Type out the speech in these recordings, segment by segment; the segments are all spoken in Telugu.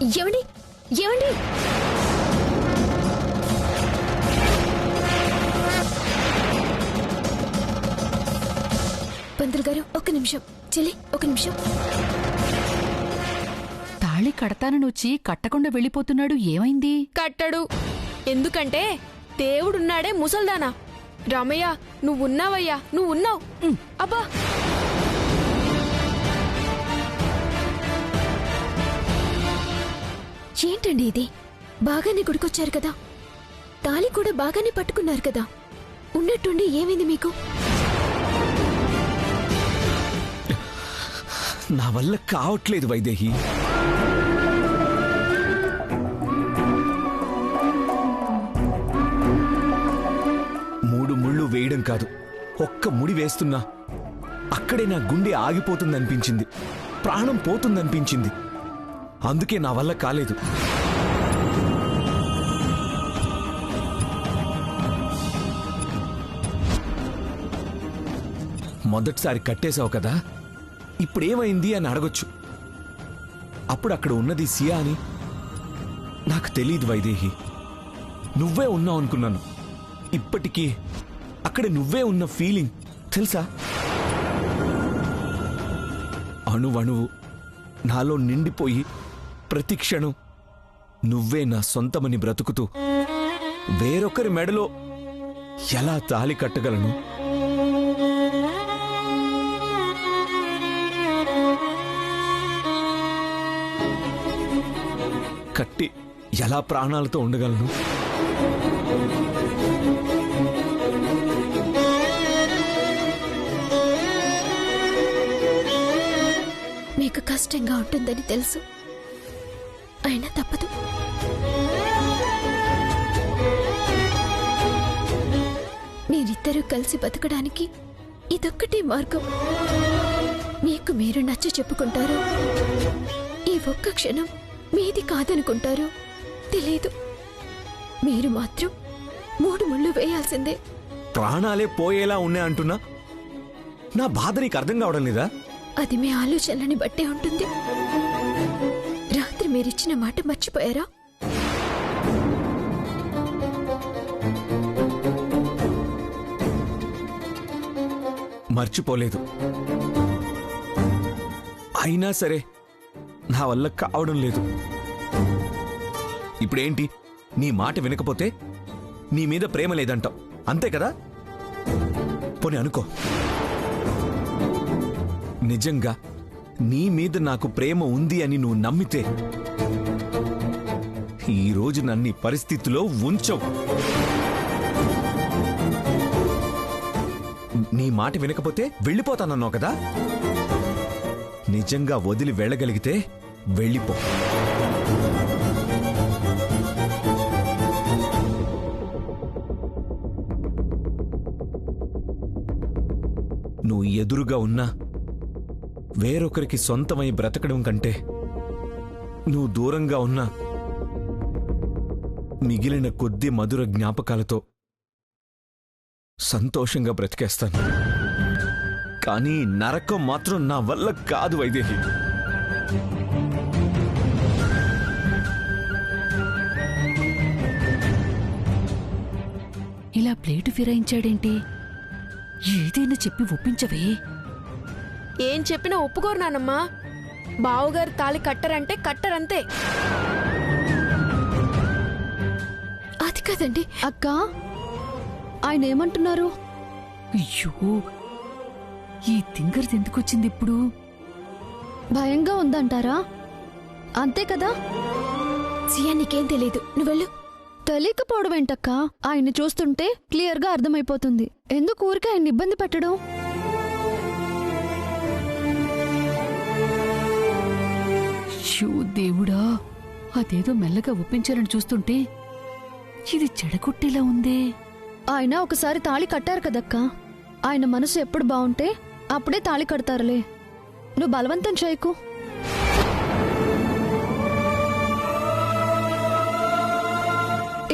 ఏమండి ఏమండి పంతులు గారు ఒక్క నిమిషం. చెల్లి ఒక నిమిషం. తాళి కడతానని వచ్చి కట్టకుండా వెళ్ళిపోతున్నాడు, ఏమైంది? కట్టడు. ఎందుకంటే దేవుడున్నాడే ముసల్దానా. రామయ్య నువ్వున్నావయ్యా, నువ్వున్నావు. అబ్బా ఏంటండి ఇది? బాగానే గుడికొచ్చారు కదా, తాళి కూడా బాగానే పట్టుకున్నారు కదా, ఉన్నట్టుండి ఏమైంది మీకు? నా వల్ల కావట్లేదు వైదేహి. మూడు ముళ్ళు వేయడం కాదు, ఒక్క ముడి వేస్తున్నా అక్కడే నా గుండె ఆగిపోతుందనిపించింది, ప్రాణం పోతుందనిపించింది. అందుకే నా వల్ల కాలేదు. మొదటిసారి కట్టేశావు కదా, ఇప్పుడేమైంది అని అడగొచ్చు. అప్పుడు అక్కడ ఉన్నది సియా అని నాకు తెలీదు వైదేహి. నువ్వే ఉన్నావు అనుకున్నాను. ఇప్పటికీ అక్కడ నువ్వే ఉన్న ఫీలింగ్ తెలుసా? అణువణువు నాలో నిండిపోయి ప్రతి క్షణం నువ్వే నా సొంతమని బ్రతుకుతూ వేరొకరి మెడలో ఎలా తాళి కట్టగలను? కట్టి ఎలా ప్రాణాలతో ఉండగలను? మీకు కష్టంగా ఉంటుందని తెలుసు, అయినా తప్పదు. మీరిద్దరూ కలిసి బతకడానికి ఇదొక్కటే మార్గం. మీకు మీరు నచ్చ చెప్పుకుంటారు, ఈ ఒక్క క్షణం మీది కాదనుకుంటారు తెలీదు. మీరు మాత్రం 3 ముళ్ళు వేయాల్సిందే. ప్రాణాలే పోయేలా ఉన్నాయి అంటున్నా, నా బాధ నీకు అర్థం కావడం లేదా? అది మీ ఆలోచనని బట్టే ఉంటుంది. రాత్రి మీరిచ్చిన మాట మర్చిపోయారా? మర్చిపోలేదు. అయినా సరే నా వల్ల కావడం లేదు. ఇప్పుడేంటి, నీ మాట వినకపోతే నీ మీద ప్రేమ లేదంటావు, అంతే కదా? పోనీ అనుకో, నిజంగా నీ మీద నాకు ప్రేమ ఉంది అని నువ్వు నమ్మితే ఈరోజు నన్ను ఈ పరిస్థితిలో ఉంచవు. నీ మాట వినకపోతే వెళ్ళిపోతానన్నావు కదా, నిజంగా వదిలి వెళ్ళగలిగితే వెళ్ళిపో. నువ్వు ఎదురుగా ఉన్నా వేరొకరికి సొంతమై బ్రతకడం కంటే నువ్వు దూరంగా ఉన్నా మిగిలిన కొద్ది మధుర జ్ఞాపకాలతో సంతోషంగా బ్రతికేస్తాను. కానీ నరకం మాత్రం నా వల్ల కాదు వైదేహి. ఇలా ప్లేటు ఫిరాయించాడేంటి? ఏదైనా చెప్పి ఒప్పించవే. ఏం చెప్పినా ఒప్పుకోరు నానమ్మా. బావుగారు తాళి కట్టరంటే కట్టరంతే. అది కాదండి అక్క, ఆయన ఏమంటున్నారు? అయ్యో, ఈ తింగర్ది ఎందుకొచ్చింది ఇప్పుడు? భయంగా ఉందంటారా? అంతే కదా? సియా నీకేం తెలీదు, నువ్వెళ్ళు. తెలియకపోవడం ఏంటక్క? ఆయన్ని చూస్తుంటే క్లియర్గా అర్థమైపోతుంది. ఎందుకు ఊరికే ఆయన ఇబ్బంది పెట్టడం? షూ దేవుడా, అదేదో మెల్లగా ఒప్పించాలని చూస్తుంటే ఇది చెడగొట్టేలా ఉందే. ఆయన ఒకసారి తాళి కట్టారు కదక్క. ఆయన మనసు ఎప్పుడు బావుంటే అప్పుడే తాళి కడతారులే. నువ్వు బలవంతం చేయకు.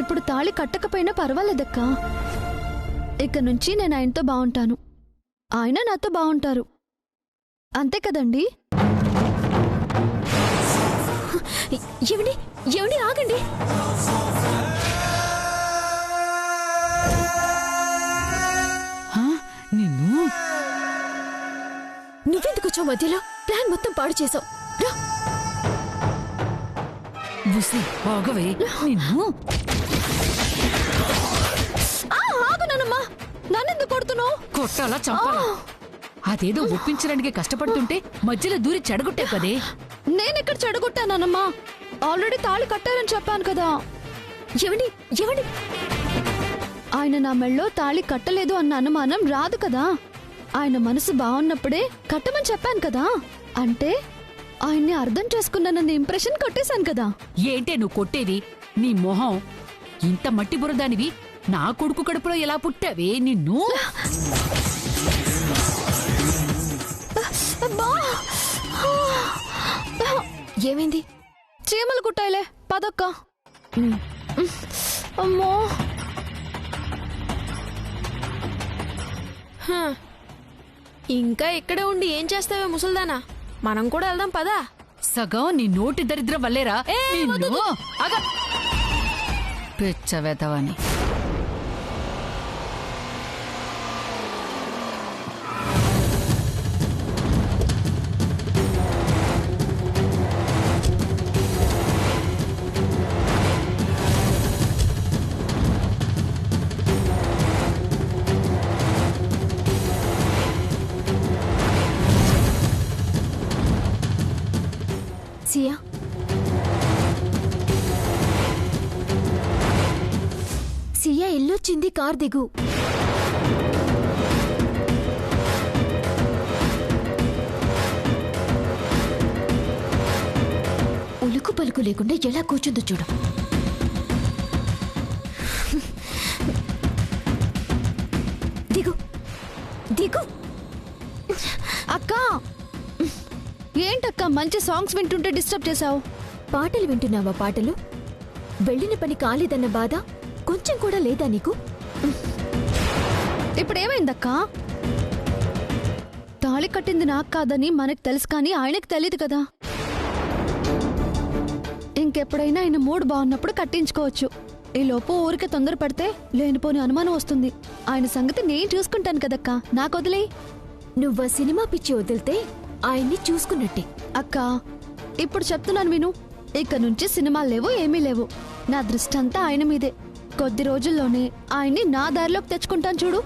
ఇప్పుడు తాళి కట్టకపోయినా పర్వాలేదక్కా. ఇక నుంచి నేను ఆయనతో బావుంటాను, ఆయన నాతో బావుంటారు. అంతే కదండి? ఏమండి ఏమండి ఆగండి. హా? నిన్ను నువ్వెందుకు వచ్చావు మధ్యలో? ప్లాన్ మొత్తం పాడు చేసావు. రా. బుసి ఆగవే. నిన్ను ఆగు నానమ్మా, నన్నెందుకు కొడుతున్నావు? కొట్టాలా చంపాలా? అదేదో ఒప్పించడానికి కష్టపడుతుంటే మధ్యలో దూరి చెడగొట్టే కదే. నేనెక్కడ చెడగొట్టానమ్మా? ఆల్రెడీ తాళి కట్టారని చెప్పాను కదా. ఏమండి ఏమండి ఆయన నా మెళ్ళో తాళి కట్టలేదు అన్న అనుమానం రాదు కదా. ఆయన మనసు బాగున్నప్పుడే కట్టమని చెప్పాను కదా. అంటే ఆయన్ని అర్థం చేసుకున్నానన్న ఇంప్రెషన్ కొట్టేశాను కదా. ఏంటే నువ్వు కొట్టేది? నీ మొహం ఇంత మట్టి బురదానివి నా కొడుకు కడుపులో ఎలా పుట్టావే నిన్ను? అబ్బా! ఏమైంది? చీమలు కుట్టాయిలే, పదక్క. అమ్మో, హ. ఇంకా ఇక్కడే ఉండి ఏం చేస్తావే ముసల్దానా? మనం కూడా వెళ్దాం పదా. సగం నీ నోటి దరిద్రం వల్లేరా నిన్ను. పిచ్చవేతవని. సియా, సియా ఇల్లొచ్చింది, కార్ దిగు. ఉలుకు పలుకు లేకుండా ఎలా కూర్చుందో చూడు. దిగు దిగు. అక్క, ఏంటక్క మంచి సాంగ్స్ వింటుంటే డిస్టర్బ్ చేశావు? పాటలు వింటున్నావా? పాటలు వెళ్ళిన పని కాలేదన్న బాధ కొంచెం కూడా లేదా నీకు? ఇప్పుడేమైందక్క? తాళి కట్టింది నాకు కాదని మనకు తెలుసు, కానీ ఆయనకు తెలియదు కదా. ఇంకెప్పుడైనా ఆయన మూడ్ బాగున్నప్పుడు కట్టించుకోవచ్చు. ఈ లోపు ఊరికే తొందరపడితే లేనిపోని అనుమానం వస్తుంది. ఆయన సంగతి నేను చూసుకుంటాను కదక్కా, నాకు వదిలే. నువ్వు సినిమా పిచ్చి వదిలితే ఆయన్ని చూసుకున్నట్టే. అక్క, ఇప్పుడు చెప్తున్నాను విను. ఇక నుంచి సినిమాలు లేవు, ఏమీ లేవు. నా దృష్టి అంతా ఆయన మీదే. కొద్ది రోజుల్లోనే ఆయన్ని నా దారిలోకి తెచ్చుకుంటాను చూడు.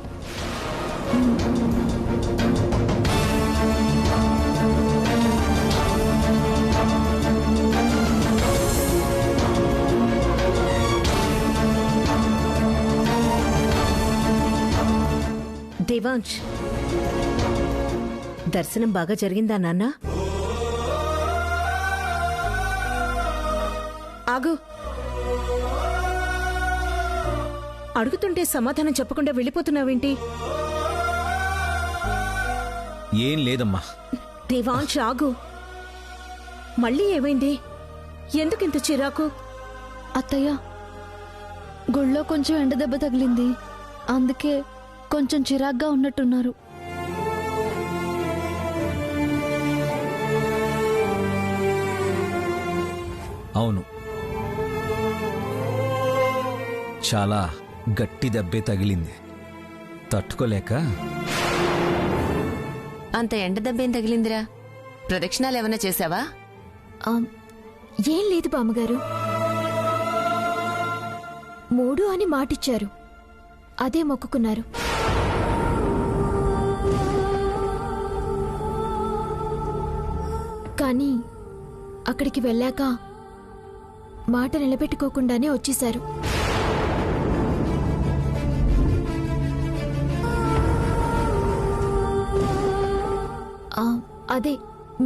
దేవాంశ్, దర్శనం బాగా జరిగిందా నాన్నా? ఆగు. అడుగుతుంటే సమాధానం చెప్పకుండా వెళ్ళిపోతున్నావేంటి? ఏం లేదమ్మా. దేవాంశ్ ఆగు. మళ్ళీ ఏమైంది? ఎందుకింత చిరాకు? అత్తయ్య, గుళ్ళో కొంచెం ఎండ దెబ్బ తగిలింది, అందుకే కొంచెం చిరాగ్గా ఉన్నట్టున్నారు. అవును, చాలా గట్టి దెబ్బే తగిలింది. తట్టుకోలేక. అంత ఎండ దెబ్బేం తగిలిందిరా? ప్రదక్షిణాలు ఏమన్నా చేశావా? ఏం లేదు బామ్మగారు. 3 అని మాటిచ్చారు, అదే మొక్కుకున్నారు. కానీ అక్కడికి వెళ్ళాక మాట నిలబెట్టుకోకుండానే వచ్చేశారు. అదే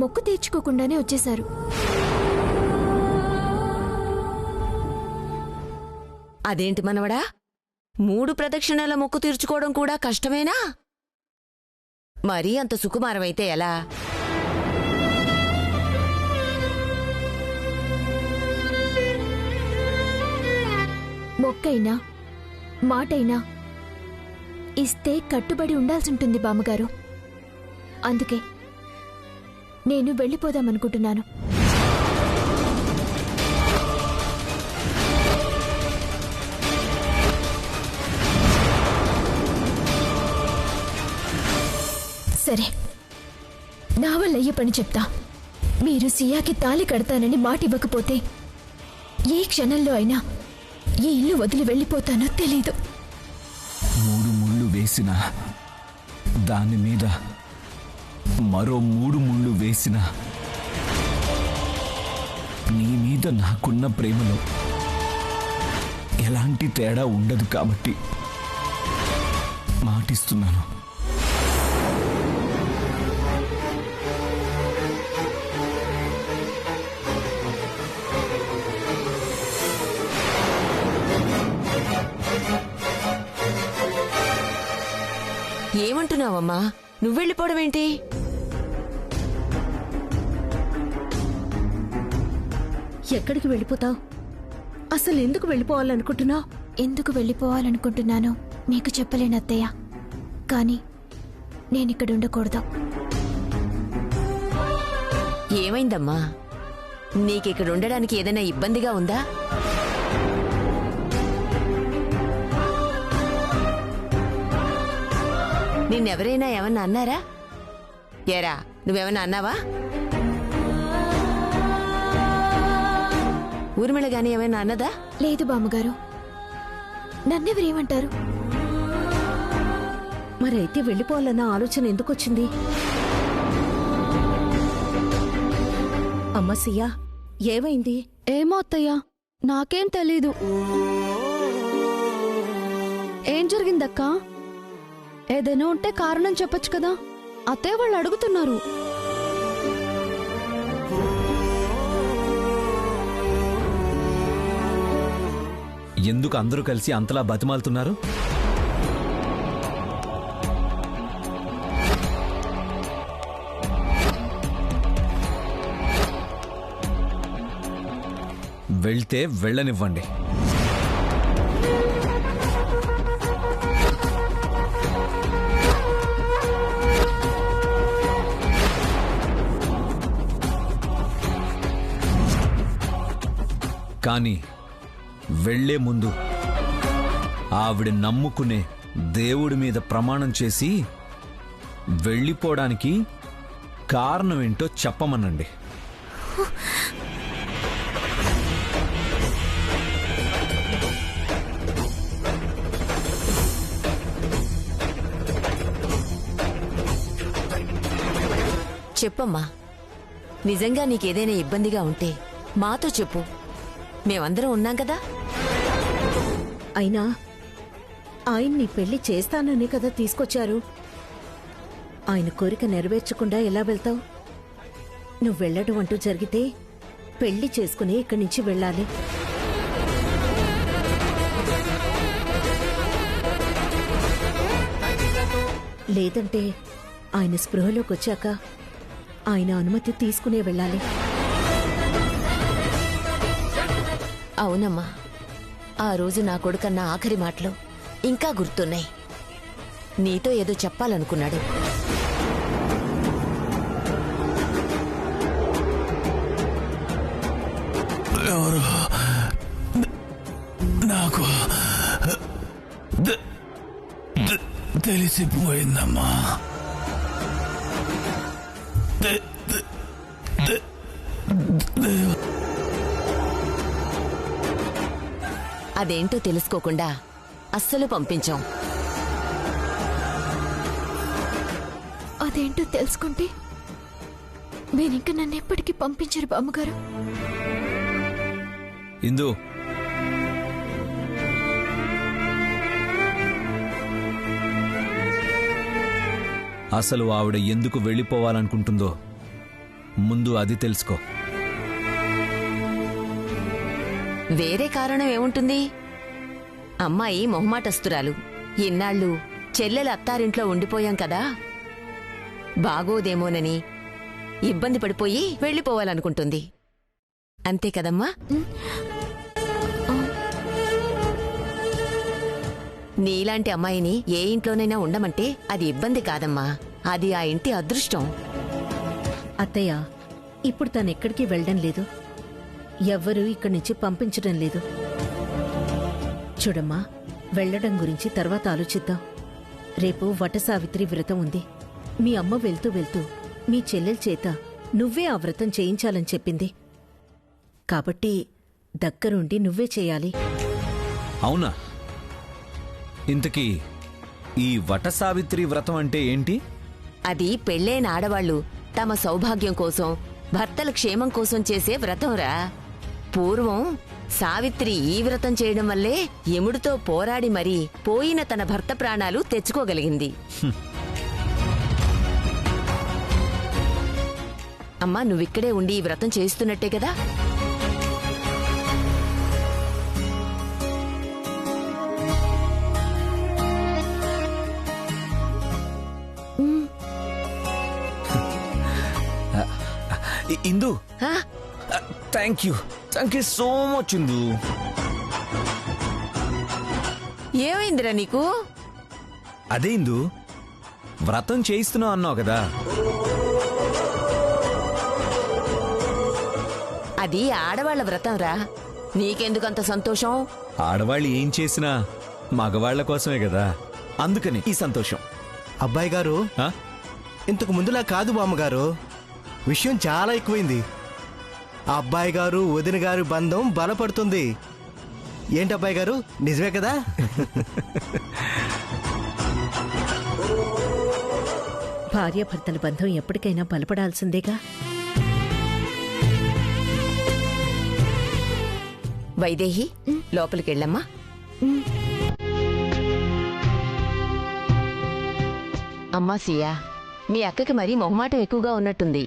మొక్కు తీర్చుకోకుండానే వచ్చేశారు. అదేంటి మనవడా, 3 ప్రదక్షిణాల మొక్కు తీర్చుకోవడం కూడా కష్టమేనా? మరీ అంత సుకుమారమైతే ఎలా? మొక్కైనా మాటైనా ఇస్తే కట్టుబడి ఉండాల్సింటుంది బామ్మగారు. అందుకే నేను వెళ్ళిపోదామనుకుంటున్నాను. సరే, నా వల్ల అయ్యే పని చెప్తా. మీరు సియాకి తాళి కడతానని మాట ఇవ్వకపోతే ఏ క్షణంలో అయినా ఈ ఇల్లు వదిలి వెళ్ళిపోతానో తెలీదు. 3 ముళ్ళు వేసిన దాని మీద మరో 3 ముళ్ళు వేసిన నీ మీద నాకున్న ప్రేమలో ఎలాంటి తేడా ఉండదు కాబట్టి మాటిస్తున్నాను. ఏమంటున్నావమ్మా? నువ్వెళ్ళిపోవడం ఏంటి? ఎక్కడికి వెళ్ళిపోతావు? అసలు ఎందుకు వెళ్ళిపోవాలనుకుంటున్నావు? ఎందుకు వెళ్ళిపోవాలనుకుంటున్నానో మీకు చెప్పలేను అత్తయ్య. కానీ నేనిక్కడ ఉండకూడదు. ఏమైందమ్మా? నీకిక్కడ ఉండడానికి ఏదైనా ఇబ్బందిగా ఉందా? నిన్నెవరైనా ఏమన్నా అన్నారా? ఏరా, నువ్వేమన్నా అన్నావా? ఊర్మిళ గాని ఏమైనా అన్నదా? లేదు బామ్మగారు, నన్నెవరేమంటారు? మరైతే వెళ్ళిపోవాలన్న ఆలోచన ఎందుకొచ్చింది? అమ్మ సియా, ఏమైంది? ఏమో అత్తయ్య, నాకేం తెలీదు. ఏం జరిగిందక్కా? ఏదైనా ఉంటే కారణం చెప్పొచ్చు కదా. అత్తయ్య వాళ్ళు అడుగుతున్నారు. ఎందుకు అందరూ కలిసి అంతలా బతిమాలుతున్నారు? వెళ్తే వెళ్ళనివ్వండి. కానీ వెళ్లే ముందు ఆవిడ నమ్ముకునే దేవుడి మీద ప్రమాణం చేసి వెళ్ళిపోవడానికి కారణం ఏంటో చెప్పమనండి. చెప్పమ్మా, నిజంగా నీకేదైనా ఇబ్బందిగా ఉంటే మాతో చెప్పు. మేమందరం ఉన్నాం కదా. అయినా ఆయన్ని పెళ్లి చేస్తానని కదా తీసుకొచ్చారు. ఆయన కోరిక నెరవేర్చకుండా ఎలా వెళ్తావు? నువ్వు వెళ్ళడం అంటూ జరిగితే పెళ్లి చేసుకుని ఇక్కడి నుంచి వెళ్ళాలి. లేదంటే ఆయన స్పృహలోకి వచ్చాక ఆయన అనుమతి తీసుకునే వెళ్ళాలి. అవునమ్మా, ఆ రోజు నా కొడుకన్న ఆఖరి మాటలు ఇంకా గుర్తున్నాయి. నీతో ఏదో చెప్పాలనుకున్నాడు. ఎవరు? నాకు తెలిసిపోయిందమ్మా. అదేంటో తెలుసుకోకుండా అస్సలు పంపించాం. అదేంటో తెలుసుకుంటే మీరింక నన్ను ఎప్పటికీ పంపించరు బామ్మగారు. ఇందు, అసలు ఆవిడ ఎందుకు వెళ్ళిపోవాలనుకుంటుందో ముందు అది తెలుసుకో. వేరే కారణం ఏముంటుంది? అమ్మాయి మొహమాటస్తురాలు. ఇన్నాళ్ళు చెల్లెల అత్తారింట్లో ఉండిపోయాం కదా, బాగోదేమోనని ఇబ్బంది పడిపోయి వెళ్ళిపోవాలనుకుంటుంది. అంతే కదమ్మా? నీలాంటి అమ్మాయిని ఏ ఇంట్లోనైనా ఉండమంటే అది ఇబ్బంది కాదమ్మా, అది ఆ ఇంటి అదృష్టం. అత్తయ్య, ఇప్పుడు తనెక్కడికి వెళ్ళడం లేదు. ఎవ్వరూ ఇక్కడి నుంచి పంపించడం లేదు. చూడమ్మా, వెళ్ళడం గురించి తర్వాత ఆలోచిద్దాం. రేపు వటసావిత్రి వ్రతం ఉంది. మీ అమ్మ వెళ్తూ వెళ్తూ మీ చెల్లెల చేత నువ్వే ఆ వ్రతం చేయించాలని చెప్పింది. కాబట్టి దగ్గరుండి నువ్వే చేయాలి. అవునా? ఇంతకీ ఈ వటసావిత్రి వ్రతం అంటే ఏంటి? అది పెళ్ళైన ఆడవాళ్లు తమ సౌభాగ్యం కోసం, భర్తల క్షేమం కోసం చేసే వ్రతంరా. పూర్వం సావిత్రి ఈ వ్రతం చేయడం వల్లే యముడితో పోరాడి మరీ పోయిన తన భర్త ప్రాణాలు తెచ్చుకోగలిగింది. అమ్మా, నువ్విక్కడే ఉండి ఈ వ్రతం చేస్తున్నట్టే కదా? ఇందు, హా? థ్యాంక్ యూ సో మచ్ ఇందు. ఏమైందిరా నీకు? అదే ఇందు, వ్రతం చేయిస్తున్నావు అన్నావు కదా. అది ఆడవాళ్ల వ్రతంరా. నీకెందుకంత సంతోషం? ఆడవాళ్ళు ఏం చేసినా మగవాళ్ల కోసమే కదా, అందుకని ఈ సంతోషం. అబ్బాయి గారు, ఆ? ఇంతకు ముందులా కాదు బామ్మగారు, విషయం చాలా ఎక్కువైంది. ఆ అబ్బాయి గారు వదిన గారు బంధం బలపడుతుంది. ఏంటి అబ్బాయి గారు, నిజమే కదా? భార్యాభర్తల బంధం ఎప్పటికైనా బలపడాల్సిందేగా. వైదేహి, లోపలికెళ్ళమ్మా. అమ్మా సియా, మీ అక్కకి మరీ మొహమాటం ఎక్కువగా ఉన్నట్టుంది.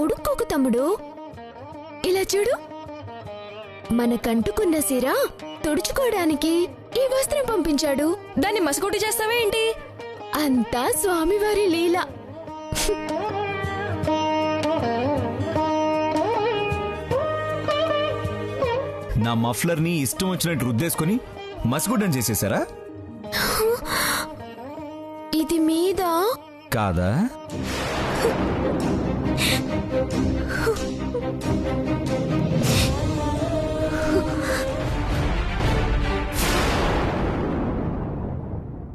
ఉడుక్కోకు తమ్ముడు, ఇలా చూడు. మనకంటుకున్న సిర తుడుచుకోవడానికి ఈ వస్త్రం పంపించాడు. దాన్ని మసకొట్టి చేస్తావే ఏంటి? అంతా స్వామివారి లీల. నా మఫ్లర్ ని ఇష్టం వచ్చినట్టు రుద్దేసుకుని మసిగుడ్డం చేసేసారా? ఇది మీద కాదా?